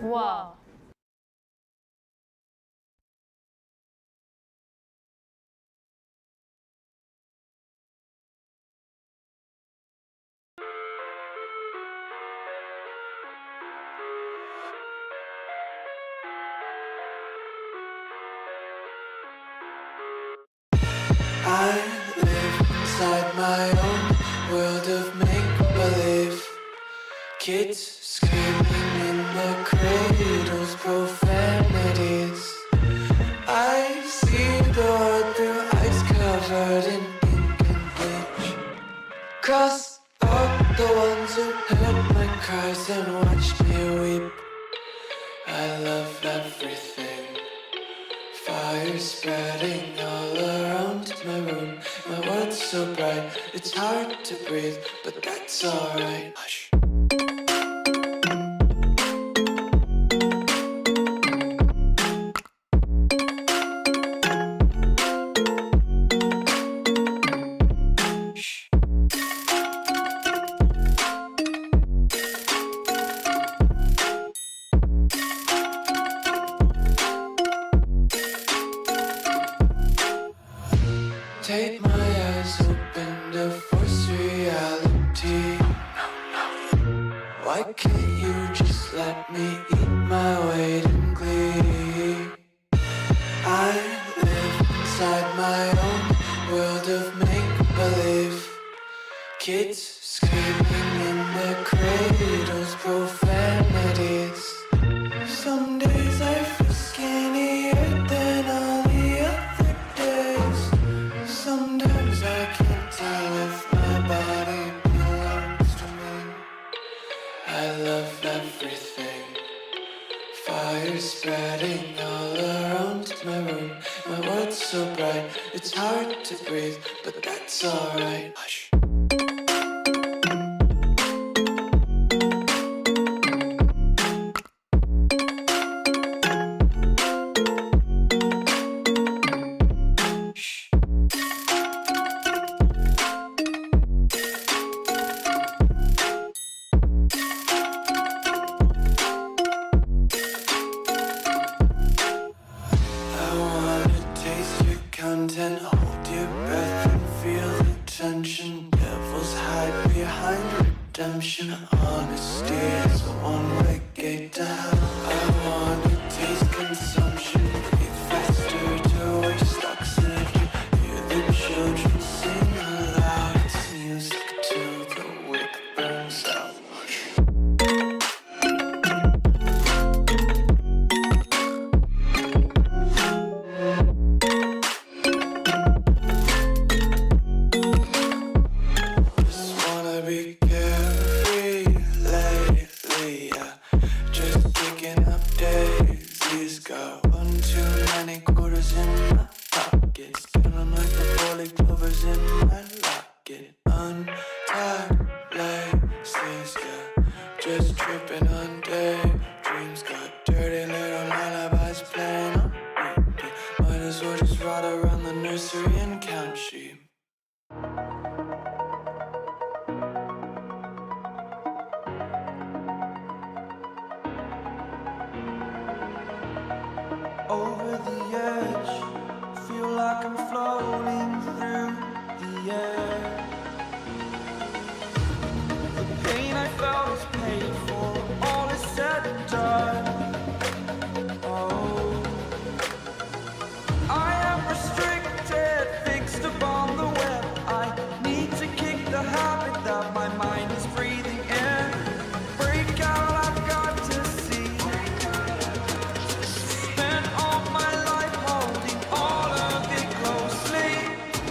와. I live inside my own world of make-believe. Kids screaming in the cradles, profanities. I see the world through eyes covered in ink and bleach. Cross out the ones who heard my cries and watched me weep. I love everything. Fire spreading all around my room. My world's so bright, it's hard to breathe, but that's alright. Hush. reality. Why can't you just let me eat my weight in glee? I live inside my own world of make-believe. Kids screaming in their cradles, profanities. Some days I feel skinnier than all the other days. Sometimes I can't tell if my body belongs to me. I love everything. Fire spreading all around my room. My world's so bright, it's hard to breathe, but that's alright. Hush. Content, hold your breath and feel the tension. Devils hide behind redemption. Honesty is a one-way gate to hell. I wanna taste consumption. Breathe faster to waste oxygen. Hear the children sing aloud. It's music till the wick burns out. Just tripping on daydreams. Got dirty little lullabies playing on repeat. Might as well just ride around the nursery and count sheep. Over the edge, feel like I'm floating through the air. The pain I felt is paid for, all is said and done. Oh, I am restricted, fixed upon the web. I need to kick the habit that my mind is breathing in. Break out, I've got to see. Spent all my life holding all of it closely.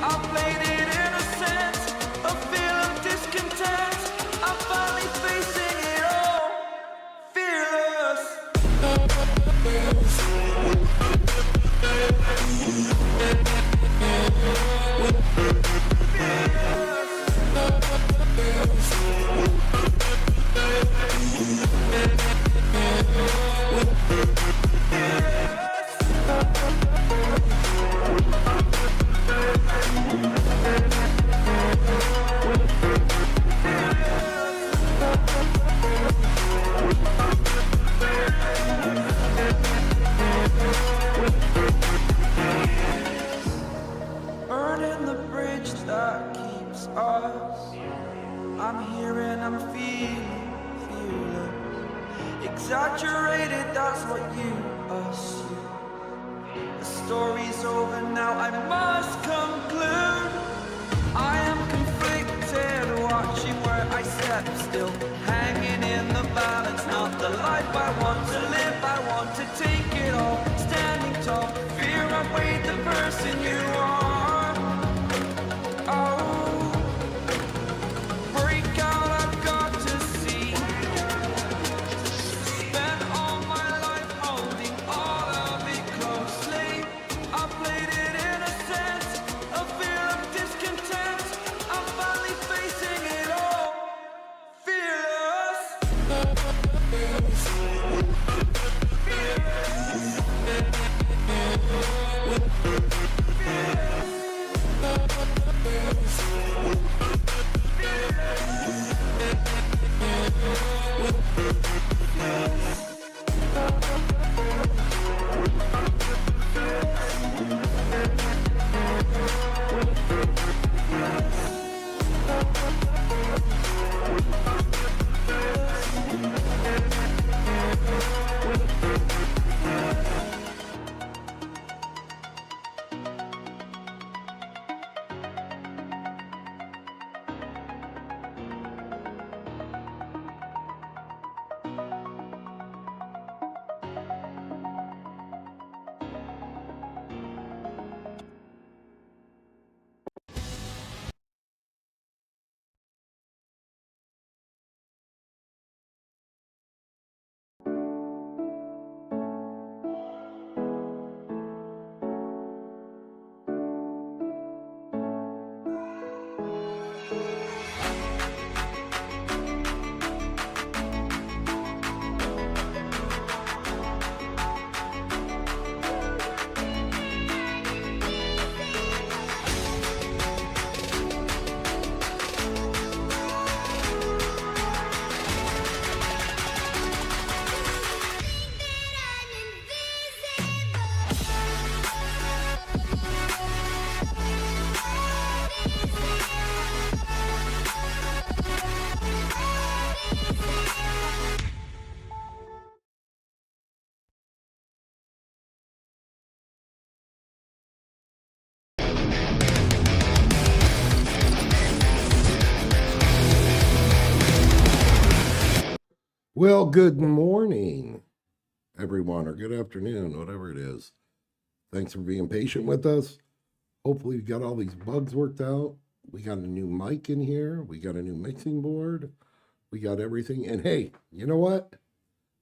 I played it innocent, a feel of discontent. I'm finally facing it all, fearless. Burning the bridge that keeps us. I'm here and I'm feeling fearless. Exaggerated, that's what you assume. The story's over now, I must conclude. I am conflicted, watching where I step still. Hanging in the balance, not the life I want to live. I want to take it all, standing tall. Fear I've weighed the person you are. Oh, break out, I've got to see. Spent all my life holding all of it closely. I played it innocent, a fear of discontent. I'm finally facing it all, fearless. Well, good morning, everyone, or good afternoon, whatever it is. Thanks for being patient with us. Hopefully, we got all these bugs worked out. We got a new mic in here. We got a new mixing board. We got everything. And hey, you know what?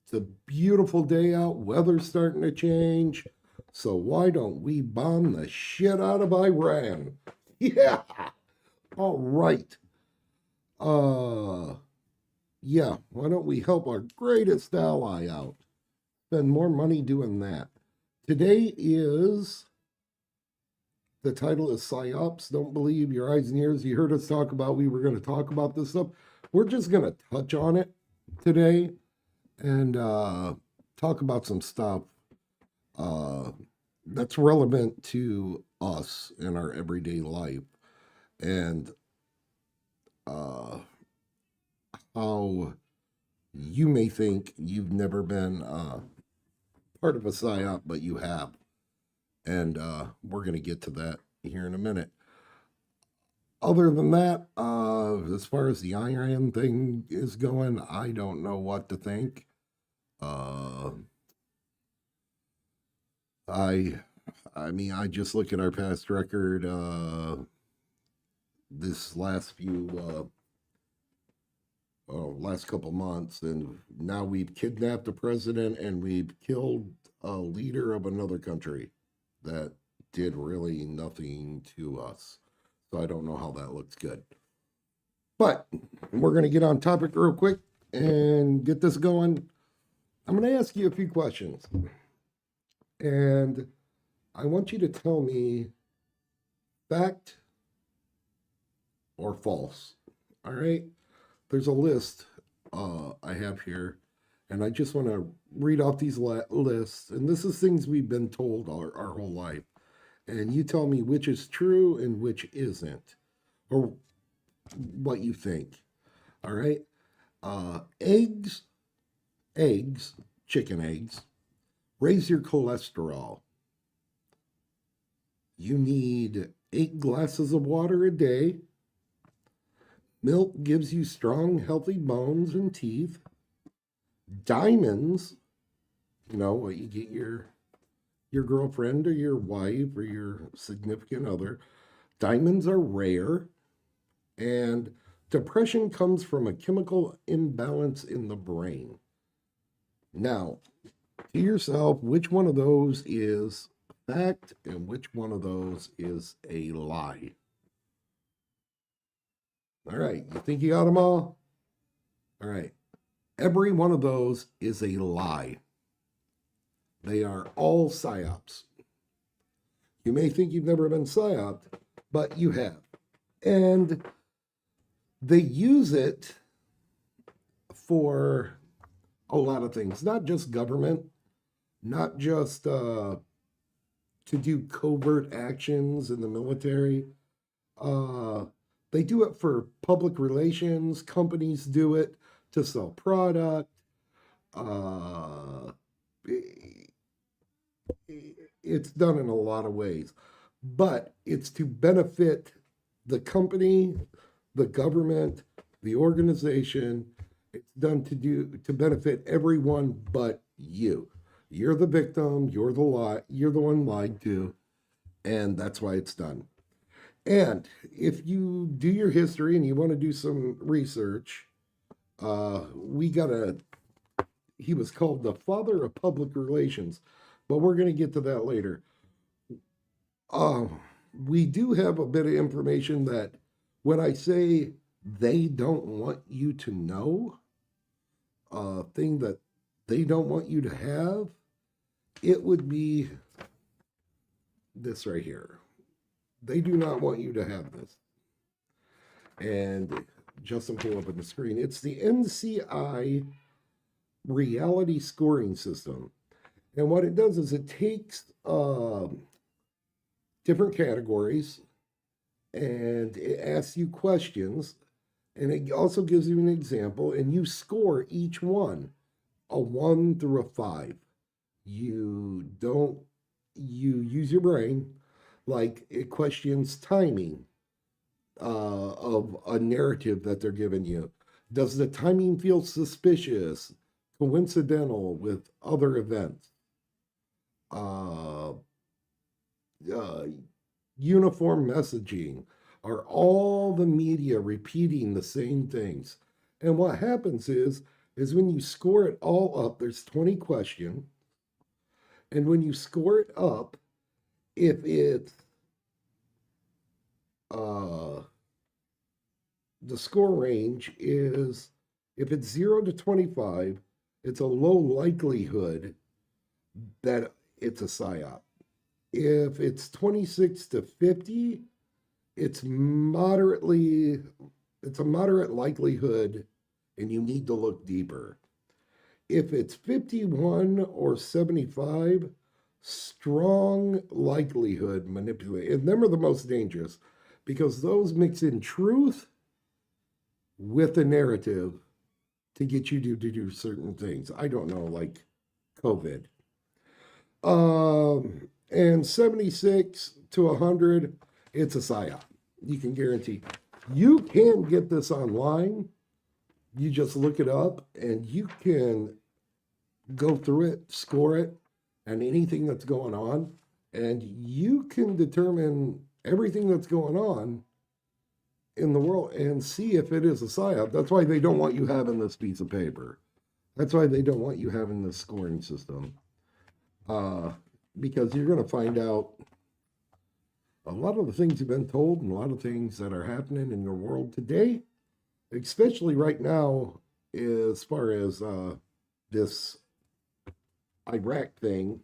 It's a beautiful day out. Weather's starting to change. So why don't we bomb the shit out of Iran? Yeah. All right. Yeah, why don't we help our greatest ally out? Spend more money doing that. Today is, the title is Psyops. Don't believe your eyes and ears. You heard us talk about, we were going to talk about this stuff. We're just going to touch on it today and talk about some stuff that's relevant to us in our everyday life. And how you may think you've never been part of a PSYOP, but you have. And we're going to get to that here in a minute. Other than that, as far as the Iran thing is going, I don't know what to think. I mean, I just look at our past record this last couple months, and now we've kidnapped the president and we've killed a leader of another country that did really nothing to us. So I don't know how that looks good. But we're going to get on topic real quick and get this going. I'm going to ask you a few questions. And I want you to tell me fact or false. All right? There's a list I have here, and I just want to read off these lists. And this is things we've been told our whole life. And you tell me which is true and which isn't, or what you think. All right? Eggs, chicken eggs, raise your cholesterol. You need 8 glasses of water a day. Milk gives you strong, healthy bones and teeth. Diamonds, you know, what you get your girlfriend or your wife or your significant other. Diamonds are rare. And depression comes from a chemical imbalance in the brain. Now, to yourself, which one of those is fact and which one of those is a lie? All right, you think you got them all? All right, every one of those is a lie. They are all psyops. You may think you've never been psyoped, but you have. And they use it for a lot of things, not just government, not just to do covert actions in the military. They do it for public relations. Companies do it to sell product. It's done in a lot of ways, but it's to benefit the company, the government, the organization. It's done to benefit everyone but you. You're the victim. You're the one lied to, and that's why it's done. And if you do your history and you want to do some research, he was called the father of public relations, but we're going to get to that later. We do have a bit of information that when I say they don't want you to know, thing that they don't want you to have, it would be this right here. They do not want you to have this. And Justin pull up on the screen. It's the NCI reality scoring system. And what it does is it takes different categories and it asks you questions, and it also gives you an example, and you score each one a 1 through a 5. You use your brain. Like, it questions timing of a narrative that they're giving you. Does the timing feel suspicious? coincidental with other events. Uh, Uniform messaging, are all the media repeating the same things. And what happens is when you score it all up, there's 20 questions. And when you score it up, if it's the score range is, if it's 0 to 25, it's a low likelihood that it's a psyop. If it's 26 to 50, it's a moderate likelihood and you need to look deeper. If it's 51 or 75, strong likelihood manipulate. And them are the most dangerous because those mix in truth with a narrative to get you to do certain things. I don't know, like COVID. And 76 to 100, it's a psyop. You can guarantee. You can get this online. You just look it up and you can go through it, score it, and anything that's going on. And you can determine everything that's going on in the world and see if it is a psyop. That's why they don't want you having this piece of paper. That's why they don't want you having this scoring system. Because you're going to find out a lot of the things you've been told and a lot of things that are happening in your world today, especially right now, as far as this Iraq thing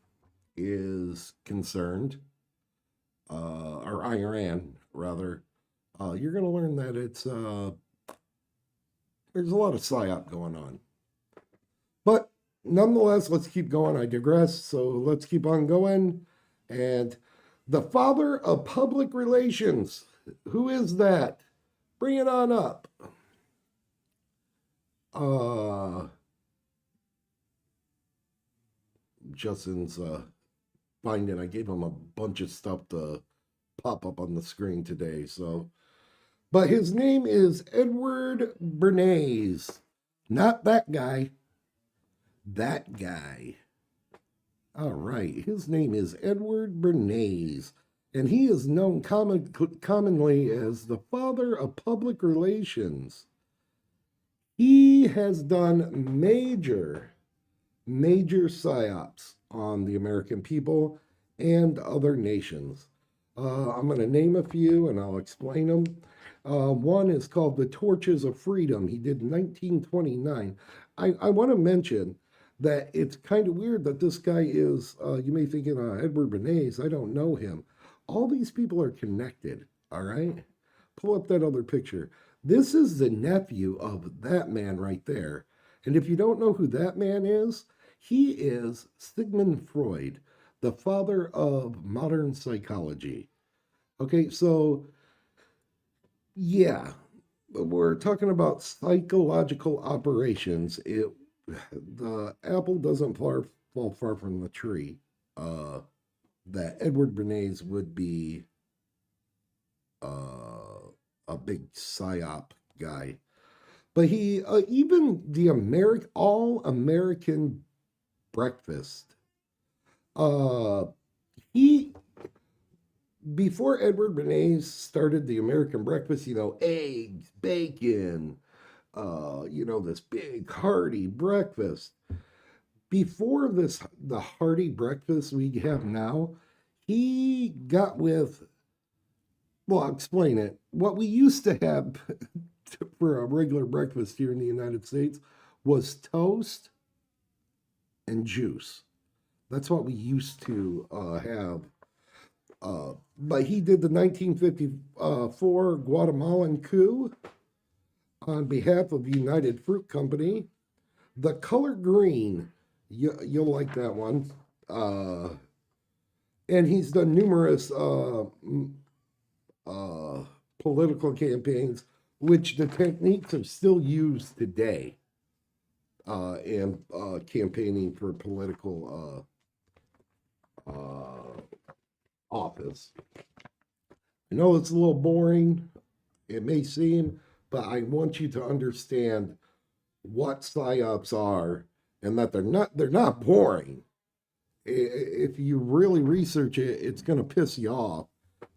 is concerned, or Iran, rather, you're going to learn that it's there's a lot of psyop going on. But nonetheless, let's keep going. I digress, so let's keep on going. And the father of public relations, who is that? Bring it on up. Justin's finding, I gave him a bunch of stuff to pop up on the screen today, so. But his name is Edward Bernays. Not that guy. That guy. All right. His name is Edward Bernays, and he is known commonly as the father of public relations. He has done major psyops on the American people and other nations. I'm going to name a few and I'll explain them. One is called the Torches of Freedom. He did 1929. I want to mention that it's kind of weird that this guy is, you may think, Edward Bernays, I don't know him. All these people are connected, all right? Pull up that other picture. This is the nephew of that man right there. And if you don't know who that man is, he is Sigmund Freud, the father of modern psychology. Okay, so, yeah, we're talking about psychological operations. The apple doesn't fall far from the tree. That Edward Bernays would be a big psyop guy. But he, even the all-American breakfast, before Edward Bernays started the American breakfast, eggs, bacon, this big hearty breakfast. Before the hearty breakfast we have now, he got with, well, I'll explain it. What we used to have for a regular breakfast here in the United States was toast and juice. That's what we used to have. But he did the 1954 Guatemalan coup on behalf of United Fruit Company. The color green, you'll like that one. And he's done numerous political campaigns, which the techniques are still used today in campaigning for political office. I know it's a little boring, it may seem, but I want you to understand what psyops are and that they're not boring. If you really research it, it's going to piss you off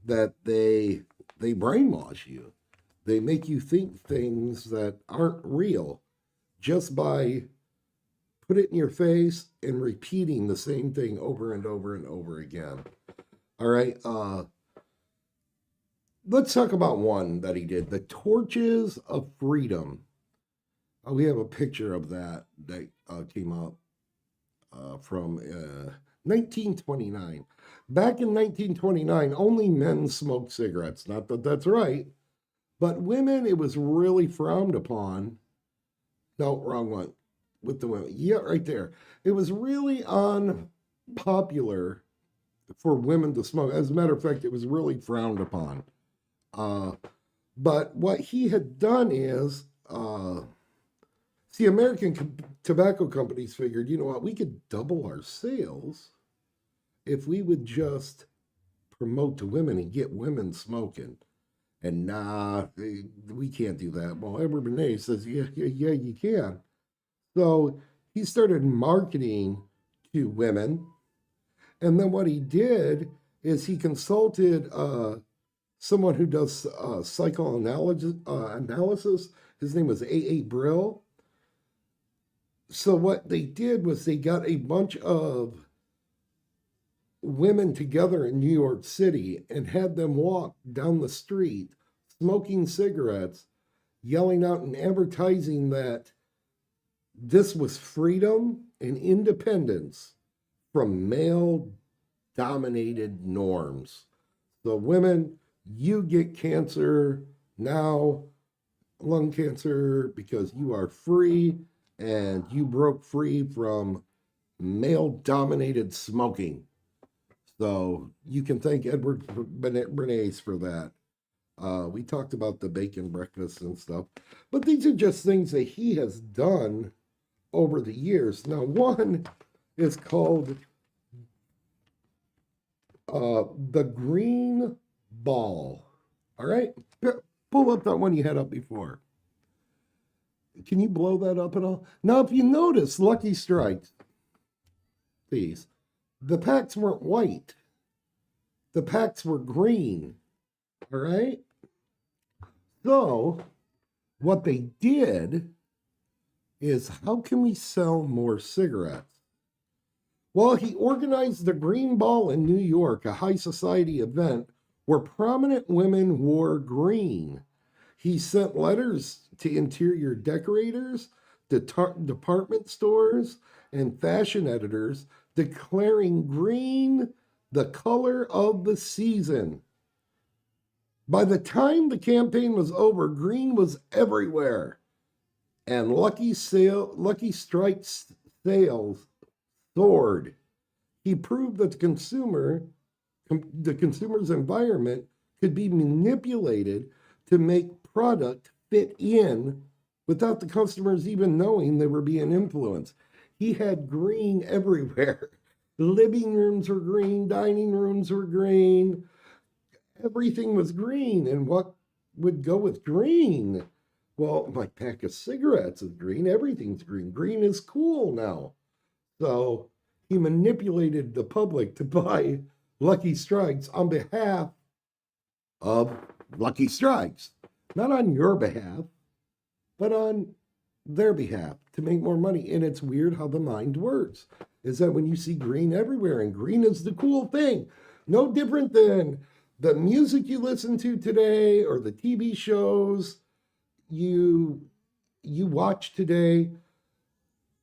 that they brainwash you. They make you think things that aren't real just by put it in your face and repeating the same thing over and over and over again. All right. Let's talk about one that he did, the Torches of Freedom. We have a picture of that came out from 1929. Back in 1929, only men smoked cigarettes. Not that that's right, but women, it was really frowned upon. No, wrong one. With the women. Yeah, right there. It was really unpopular for women to smoke. As a matter of fact, it was really frowned upon. But what he had done is, see, American tobacco companies figured, you know what, we could double our sales if we would just promote to women and get women smoking. And nah, we can't do that. Well, Edward Bernays says, yeah, you can. So he started marketing to women. And then what he did is he consulted someone who does psychoanalysis. His name was A.A. Brill. So what they did was they got a bunch of women together in New York City and had them walk down the street smoking cigarettes, yelling out and advertising that this was freedom and independence from male-dominated norms. So women, you get cancer now, lung cancer, because you are free and you broke free from male-dominated smoking. So you can thank Edward Bernays for that. We talked about the bacon breakfast and stuff, but these are just things that he has done over the years. Now, one is called the green ball. All right, pull up that one you had up before. Can you blow that up at all? Now, if you notice, Lucky Strikes, please, the packs weren't white. The packs were green. All right? So, what they did is, how can we sell more cigarettes? Well, he organized the Green Ball in New York, a high society event where prominent women wore green. He sent letters to interior decorators, department stores, and fashion editors declaring green the color of the season. By the time the campaign was over, green was everywhere. And Lucky Strike's sales soared. He proved that the consumer's environment could be manipulated to make product fit in without the customers even knowing they were being influenced. He had green everywhere. Living rooms were green, dining rooms were green, everything was green. And what would go with green? Well, my pack of cigarettes is green, everything's green. Green is cool now. So he manipulated the public to buy Lucky Strikes on behalf of Lucky Strikes. Not on your behalf, but on their behalf to make more money. And it's weird how the mind works. Is that when you see green everywhere, and green is the cool thing. No different than the music you listen to today or the TV shows you watch today.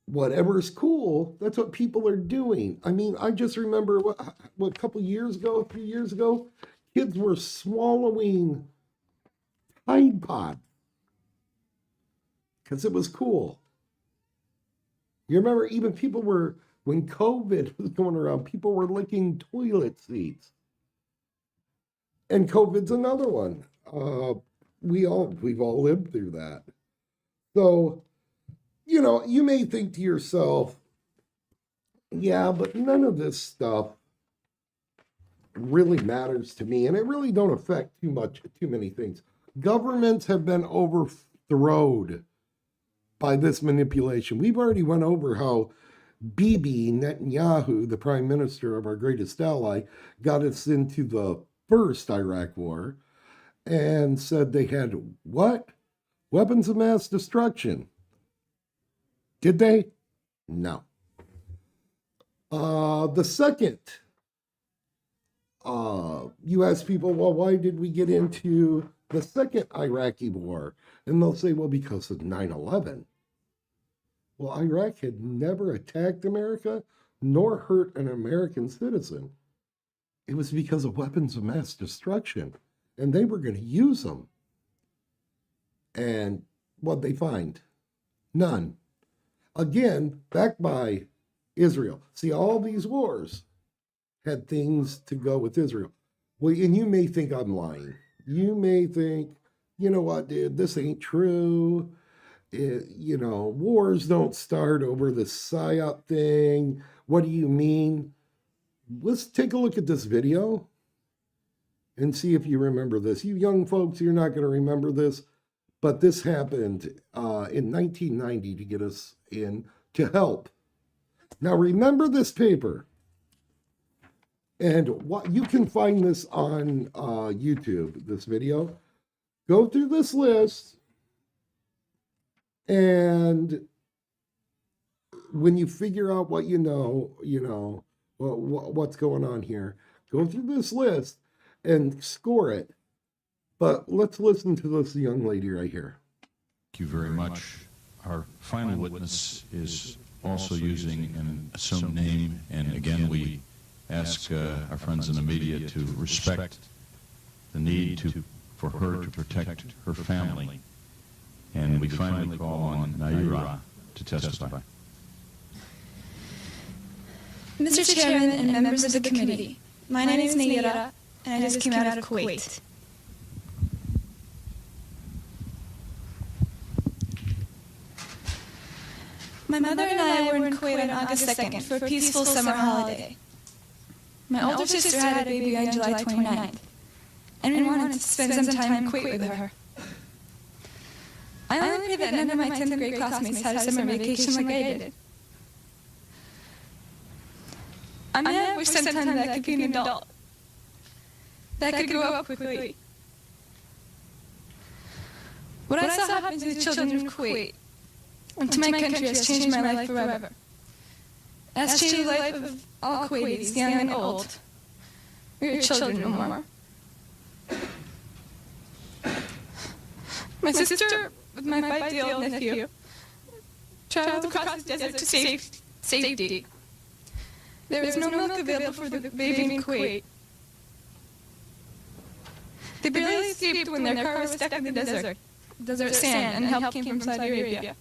Whatever's cool, that's what people are doing. I mean, I just remember what a few years ago, kids were swallowing Tide Pod because it was cool. You remember even people were, when COVID was going around, people were licking toilet seats. And COVID's another one. We've all lived through that. So, you may think to yourself, yeah, but none of this stuff really matters to me, and it really don't affect too many things. Governments have been overthrown by this manipulation. We've already went over how Bibi Netanyahu, the prime minister of our greatest ally, got us into the first Iraq war and said they had what? Weapons of mass destruction. Did they? No. The second, you ask people, well, why did we get into the second Iraqi war? And they'll say, well, because of 9/11. Well, Iraq had never attacked America nor hurt an American citizen. It was because of weapons of mass destruction, and they were going to use them. And what'd they find? None. Again, backed by Israel. See, all these wars had things to go with Israel. Well, and you may think I'm lying. You may think, you know what, dude, this ain't true. Wars don't start over the Psyop thing. What do you mean? Let's take a look at this video and see if you remember this. You young folks, you're not going to remember this, but this happened in 1990 to get us in to help. Now, remember this paper. And what you can find this on YouTube, this video. Go through this list. And when you figure out what you know, what's going on here, go through this list and score it. But let's listen to this young lady right here. Thank you very much. Our final witness is also using an assumed name, and again, we ask our friends in the media to respect the need for her to protect her family. And we finally call on Naira to testify. Mr. Chairman and members of the committee, my name is Naira, and I just came out of Kuwait. My mother and I were in Kuwait on August 2nd for a peaceful summer holiday. My older sister had a baby on July 29th, and we wanted to spend some time in Kuwait with her. I only pray that none of my 10th grade classmates had a summer vacation like I did. I mean, I wish sometime that I could be an adult, that I could grow up quickly. What I saw happen to the children of Kuwait and to my country has changed my life forever. It has changed the life of all Kuwaitis, young and old. We are children no more. My sister, with my 5-year-old nephew, traveled across the desert to safety. There was no milk available for the baby in Kuwait. They barely escaped when their car was stuck in the desert sand, and help came from Saudi Arabia.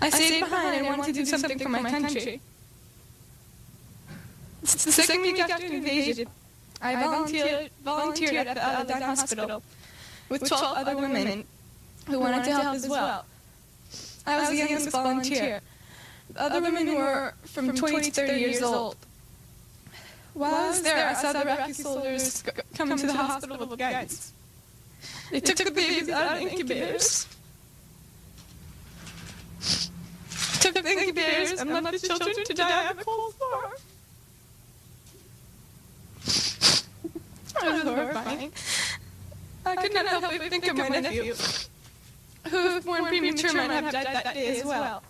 I stayed behind and wanted to do something for my country. The second week after the invasion, I volunteered at the Al-Adan hospital with 12 other women who wanted to help as well. I was the youngest volunteer. The other women were from 20 to 30 years old. While I was there, I saw the Iraqi soldiers come into the hospital with guns. They took the babies out of the incubators, took the incubators and left the children to die on the cold floor. It was horrifying. I could not help but think of my nephew, who, if born premature, might have died that day as well.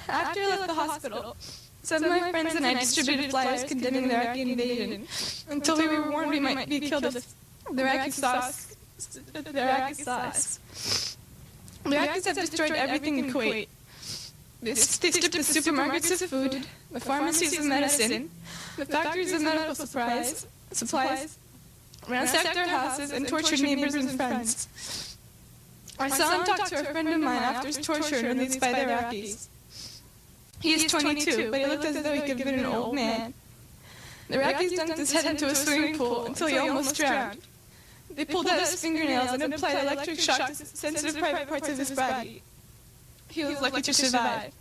After I left the hospital, some of my friends and I distributed flyers condemning the Iraqi invasion until we were warned we might be killed if the Iraqis saw us. The Iraqis have destroyed everything in Kuwait. They stripped the supermarkets of food, the pharmacies of medicine, the factories of medical supplies, ransacked our houses, and tortured neighbors and friends. I saw him talk to a friend of mine after his torture and released by the Iraqis. He is 22, but he looked as though he could have been an old man. The Iraqis dumped his head into a swimming pool until he almost drowned. They pulled out his fingernails and applied electric shock to sensitive private parts of his body. He was lucky to survive.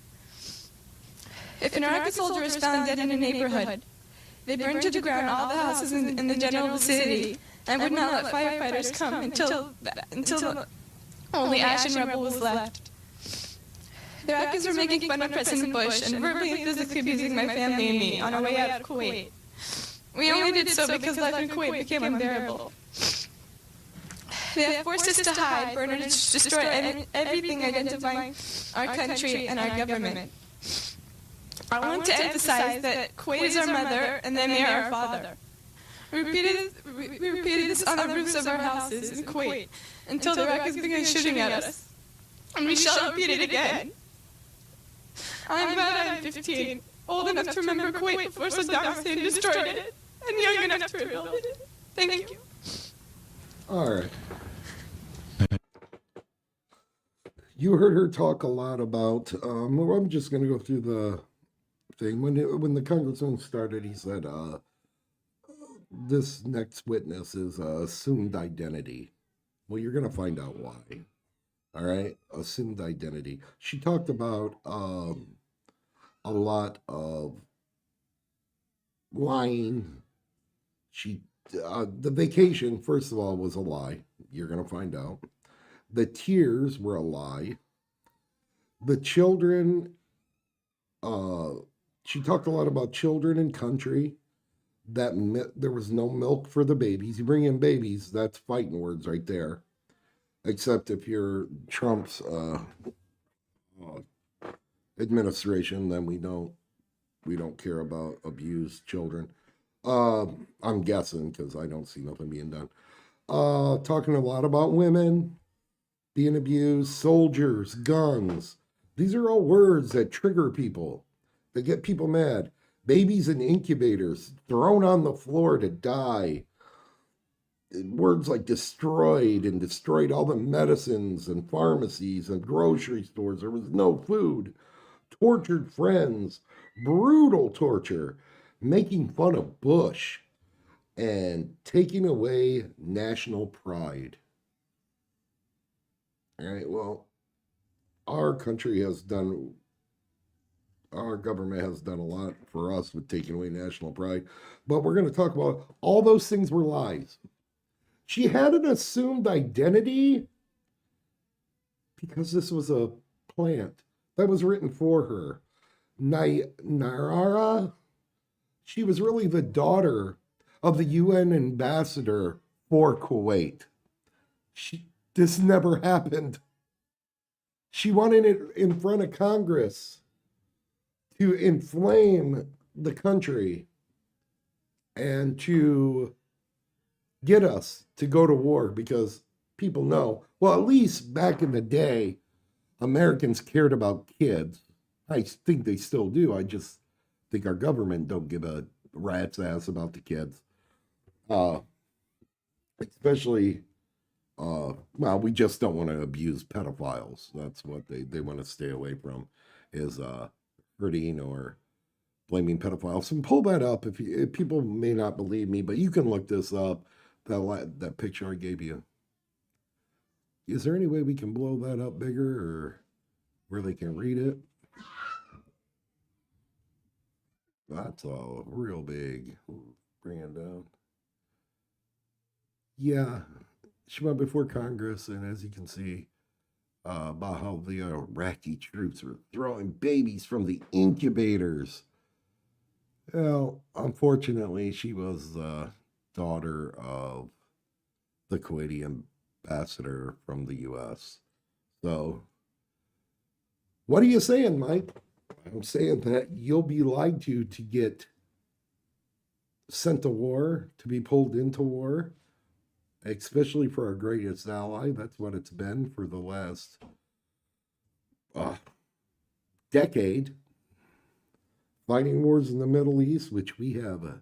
If an Iraqi soldier was found dead in a neighborhood, they burned to the ground all the houses in the general vicinity I would not let firefighters come until only ash and rubble was left. The Iraqis were making fun of President Bush and verbally and physically abusing my family and me on our way out of Kuwait. We only did so because life in Kuwait became unbearable. They have forced us to hide, burn, and destroy everything identifying our country and our government. I want to emphasize that Kuwait is our mother and then they are our father. We repeated this on the roofs of our houses in Kuwait until the Iraqis began shooting at us. And we shall repeat it again. I'm glad I'm 15, old enough to remember Kuwait before Saddam Hussein destroyed it, and young enough to rebuild it. Thank you. All right. You heard her talk a lot about, well, I'm just going to go through the thing. When the congressman started, he said, this next witness is assumed identity. Well, you're going to find out why. All right? Assumed identity. She talked about a lot of lying. The vacation, first of all, was a lie. You're going to find out. The tears were a lie. The children, she talked a lot about children and country. That there was no milk for the babies. You bring in babies, that's fighting words right there. Except if you're Trump's administration, then we don't care about abused children. I'm guessing because I don't see nothing being done. Talking a lot about women being abused, soldiers, guns. These are all words that trigger people, that get people mad. Babies in incubators, thrown on the floor to die. Words like destroyed and destroyed all the medicines and pharmacies and grocery stores. There was no food. Tortured friends, brutal torture, making fun of Bush, and taking away national pride. All right, well, our government has done a lot for us with taking away national pride, but we're going to talk about all those things were lies. She had an assumed identity because this was a plant that was written for her. Nairara, she was really the daughter of the UN ambassador for Kuwait. This never happened. She wanted it in front of Congress to inflame the country and to get us to go to war because people know, well, at least back in the day, Americans cared about kids. I think they still do. I just think our government don't give a rat's ass about the kids. Especially, well, we just don't want to abuse pedophiles. That's what they want to stay away from, is hurting or blaming pedophiles. And pull that up if people may not believe me, but you can look this up. That picture I gave you. Is there any way we can blow that up bigger or where they can read it? That's all real big. Bring it down. Yeah, she went before Congress, and as you can see, about how the Iraqi troops were throwing babies from the incubators. Well, unfortunately, she was the daughter of the Kuwaiti ambassador from the U.S. So, what are you saying, Mike? I'm saying that you'll be lied to get sent to war, to be pulled into war, especially for our greatest ally. That's what it's been for the last decade. Fighting wars in the Middle East, which we have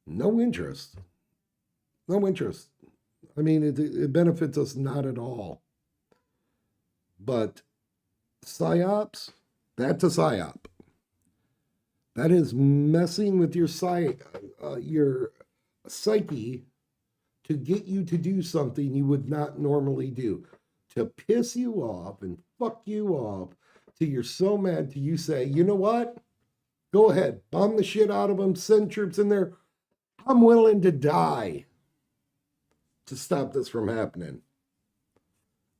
no interest. No interest. I mean, it benefits us not at all. But Psyops, that's a Psyop. That is messing with your psyche to get you to do something you would not normally do. To piss you off and fuck you off till you're so mad till you say, you know what? Go ahead, bomb the shit out of them, send troops in there. I'm willing to die. to stop this from happening.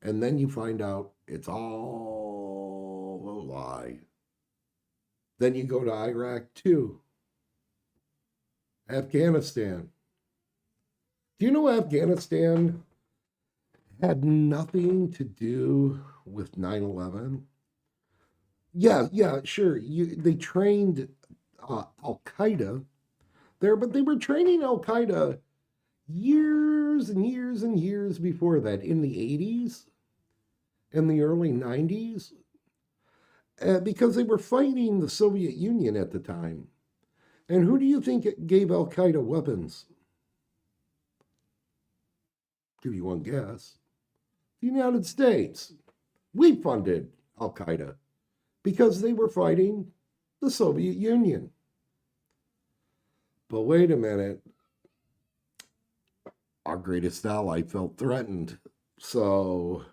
And then you find out it's all a lie. Then you go to Iraq too. Afghanistan. Do you know Afghanistan had nothing to do with 9/11? Yeah, sure. They trained Al-Qaeda there, but they were training Al-Qaeda years and years and years before that, in the 80s, in the early 90s, because they were fighting the Soviet Union at the time. And who do you think gave Al-Qaeda weapons? Give you one guess. The United States. We funded Al-Qaeda because they were fighting the Soviet Union. But wait a minute. Our greatest ally felt threatened. So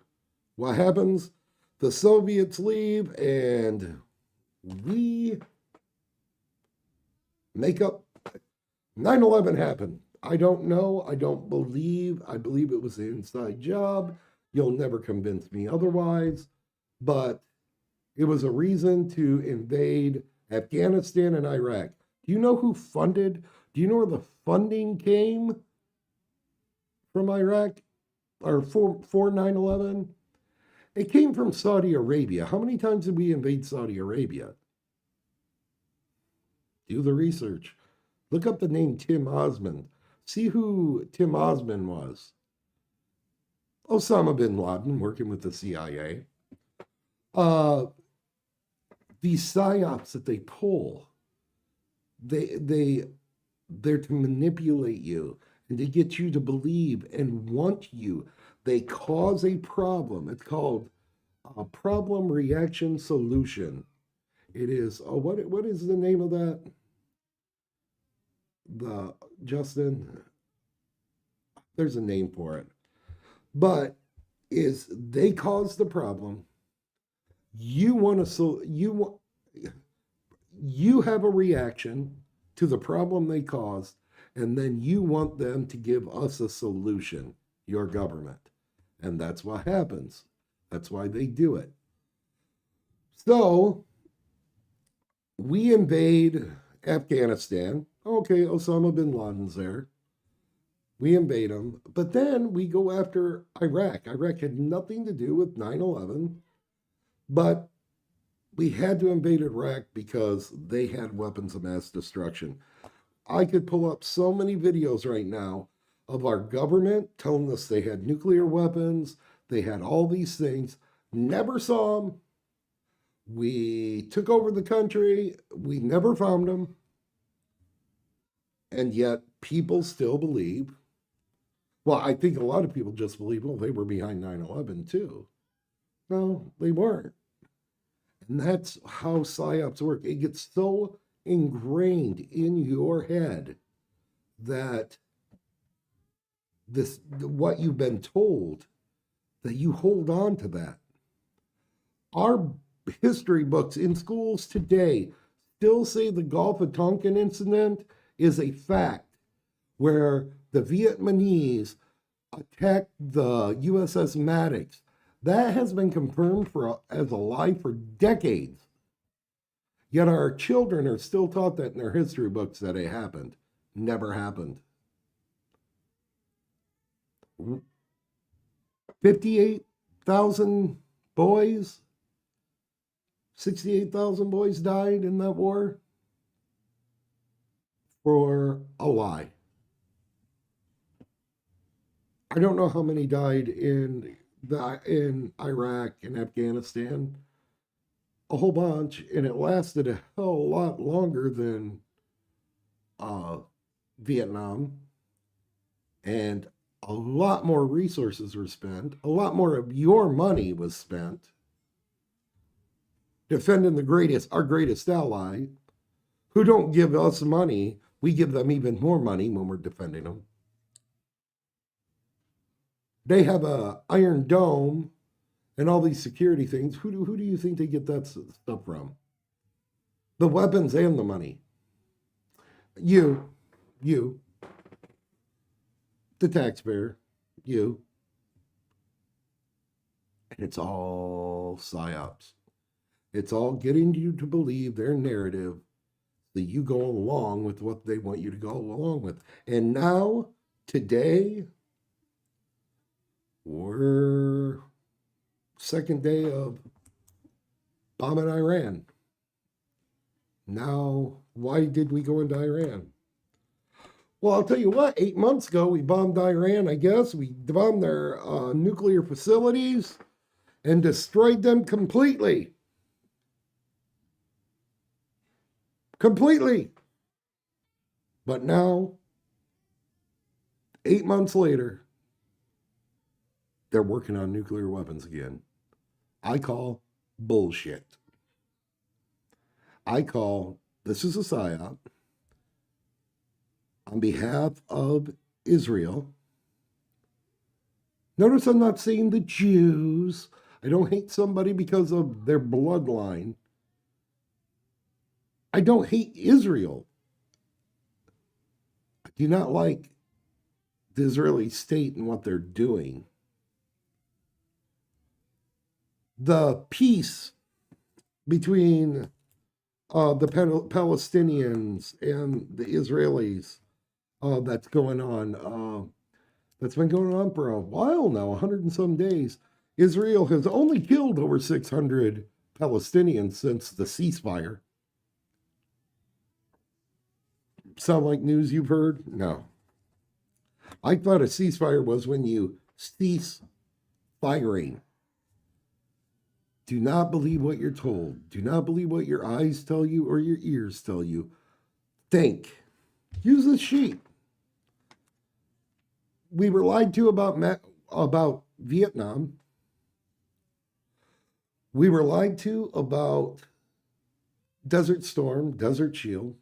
what happens? The Soviets leave and we make up. 9/11 happened. I don't know. I don't believe. I believe it was an inside job. You'll never convince me otherwise. But it was a reason to invade Afghanistan and Iraq. Do you know who funded? Do you know where the funding came from Iraq or for 9/11? It came from Saudi Arabia. How many times did we invade Saudi Arabia? Do the research. Look up the name Tim Osman. See who Tim Osman was. Osama bin Laden, working with the CIA. These Psyops that they pull, they're to manipulate you and to get you to believe and want you. They cause a problem. It's called a problem reaction solution. It is, what is the name of that? Justin, there's a name for it. But they cause the problem. You have a reaction to the problem they caused, and then you want them to give us a solution, your government. And that's what happens. That's why they do it. So we invade Afghanistan. Okay, Osama bin Laden's there. We invade him. But then we go after Iraq. Iraq had nothing to do with 9/11, but we had to invade Iraq because they had weapons of mass destruction. I could pull up so many videos right now of our government telling us they had nuclear weapons, they had all these things, never saw them. We took over the country, we never found them. And yet people still believe, well, I think a lot of people just believe, well, they were behind 9/11 too. No, they weren't. And that's how Psyops work. It gets so ingrained in your head that what you've been told, that you hold on to that. Our history books in schools today still say the Gulf of Tonkin incident is a fact, where the Vietnamese attacked the USS Maddox. That has been confirmed as a lie for decades. Yet our children are still taught that in their history books that it happened. Never happened. 58,000 boys, 68,000 boys died in that war for a lie. I don't know how many died in Iraq and Afghanistan. A whole bunch, and it lasted a hell lot longer than Vietnam. And a lot more resources were spent. A lot more of your money was spent defending our greatest ally, who don't give us money. We give them even more money when we're defending them. They have a Iron Dome and all these security things. Who do you think they get that stuff from? The weapons and the money. You, the taxpayer. you. And it's all psyops. It's all getting you to believe their narrative that you go along with what they want you to go along with. And now, today, we're second day of bombing Iran. Now, why did we go into Iran? Well, I'll tell you what, 8 months ago, we bombed Iran, I guess. We bombed their nuclear facilities and destroyed them completely. Completely. But now, 8 months later, they're working on nuclear weapons again. I call bullshit. I call this is a psyop on behalf of Israel. Notice I'm not saying the Jews. I don't hate somebody because of their bloodline. I don't hate Israel. I do not like the Israeli state and what they're doing. The peace between the Palestinians and the Israelis that's going on, that's been going on for a while now, 100 and some days. Israel has only killed over 600 Palestinians since the ceasefire. Sound like news you've heard? No. I thought a ceasefire was when you cease firing. Do not believe what you're told. Do not believe what your eyes tell you or your ears tell you. Think. Use the sheet. We were lied to about Vietnam. We were lied to about Desert Storm, Desert Shield.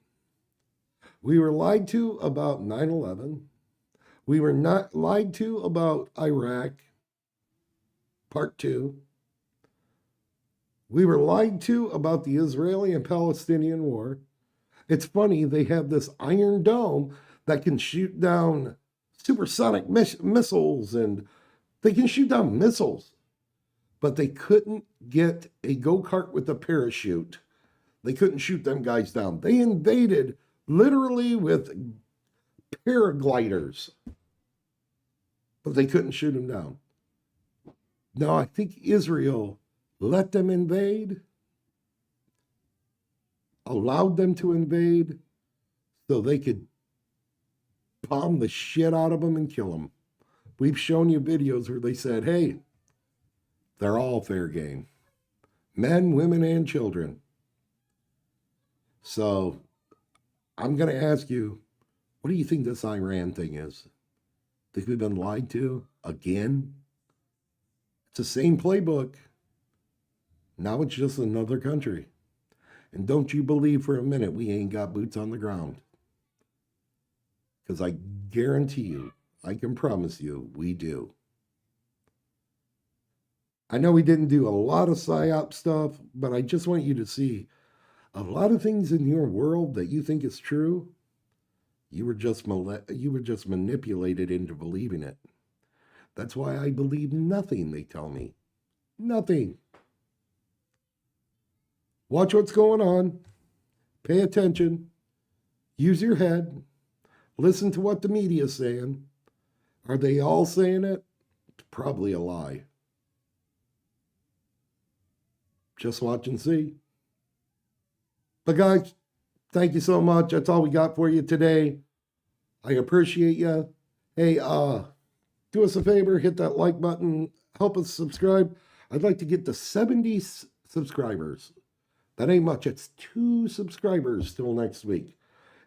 We were lied to about 9/11. We were not lied to about Iraq, Part 2. We were lied to about the Israeli and Palestinian war. It's funny, they have this Iron Dome that can shoot down supersonic missiles, and they can shoot down missiles, but they couldn't get a go-kart with a parachute. They couldn't shoot them guys down. They invaded literally with paragliders, but they couldn't shoot them down. Now, I think Israel let them invade, allowed them to invade so they could bomb the shit out of them and kill them. We've shown you videos where they said, hey, they're all fair game. Men, women, and children. So I'm going to ask you, what do you think this Iran thing is? Think we've been lied to again? It's the same playbook. Now it's just another country. And don't you believe for a minute we ain't got boots on the ground. Because I guarantee you, I can promise you, we do. I know we didn't do a lot of PSYOP stuff, but I just want you to see a lot of things in your world that you think is true, you were just manipulated into believing it. That's why I believe nothing they tell me. Nothing. Watch what's going on. Pay attention. Use your head. Listen to what the media's saying. Are they all saying it? It's probably a lie. Just watch and see. But guys, thank you so much. That's all we got for you today. I appreciate you. Hey, do us a favor, hit that like button, help us subscribe. I'd like to get to 70 subscribers. That ain't much. It's 2 subscribers till next week.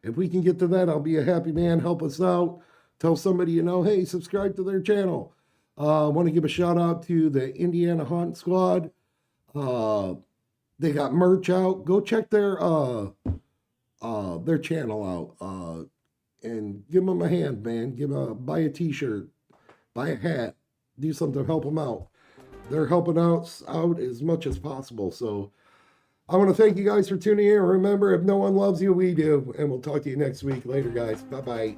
If we can get to that, I'll be a happy man. Help us out. Tell somebody you know, hey, subscribe to their channel. I want to give a shout out to the Indiana Haunt Squad. They got merch out. Go check their channel out. And give them a hand, man. Buy a t-shirt, buy a hat, do something to help them out. They're helping us out as much as possible. So I want to thank you guys for tuning in. Remember, if no one loves you, we do. And we'll talk to you next week. Later, guys. Bye-bye.